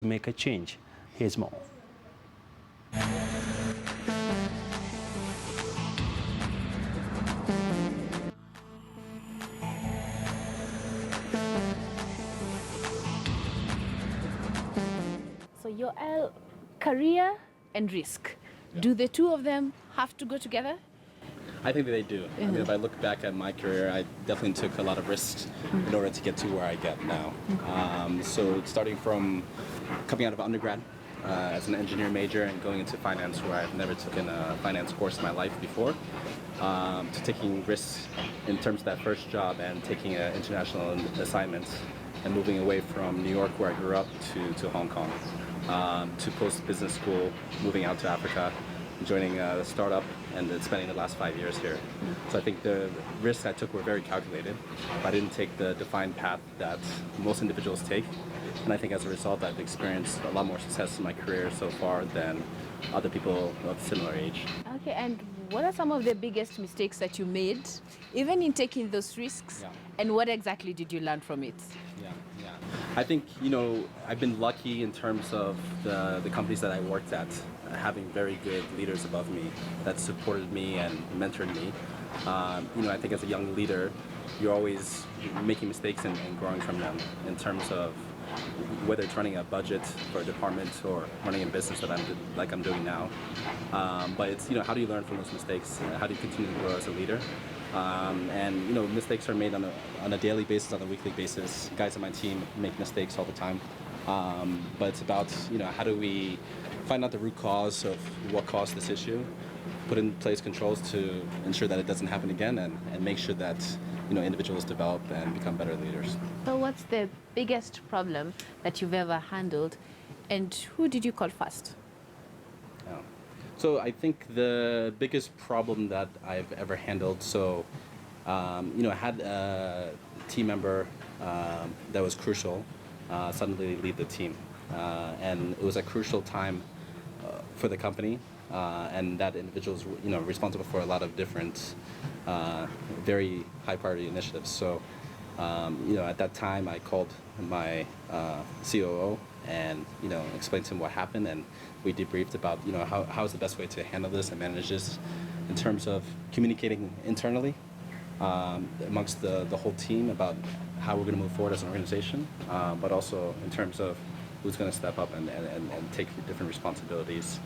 make a change. Here's more. So Yoeal, career and risk. Do the two of them have to go together? I think that they do. I mean, if I look back at my career, I definitely took a lot of risks in order to get to where I get now. So starting from coming out of undergrad as an engineer major and going into finance, where I've never taken a finance course in my life before, to taking risks in terms of that first job and taking international assignments and moving away from New York, where I grew up, to Hong Kong, to post-business school, moving out to Africa, joining a startup, and then spending the last 5 years here. So I think the risks I took were very calculated. I didn't take the defined path that most individuals take. And I think as a result, I've experienced a lot more success in my career so far than other people of similar age. Okay, and what are some of the biggest mistakes that you made, even in taking those risks? Yeah. And what exactly did you learn from it? Yeah. I think, I've been lucky in terms of the companies that I worked at, having very good leaders above me that supported me and mentored me. I think as a young leader, you're always making mistakes and growing from them in terms of whether it's running a budget for a department or running a business that I'm doing now. But it's, how do you learn from those mistakes? How do you continue to grow as a leader? And mistakes are made on a daily basis, on a weekly basis. Guys on my team make mistakes all the time. But it's about, how do we find out the root cause of what caused this issue, put in place controls to ensure that it doesn't happen again, and make sure that individuals develop and become better leaders. So what's the biggest problem that you've ever handled, and who did you call first? So I think the biggest problem that I've ever handled, I had a team member that was crucial suddenly leave the team. And it was a crucial time for the company, and that individual is responsible for a lot of different very high priority initiatives. So at that time I called my COO and explained to him what happened, and we debriefed about how is the best way to handle this and manage this in terms of communicating internally amongst the whole team about how we're going to move forward as an organization, but also in terms of who's going to step up and take different responsibilities.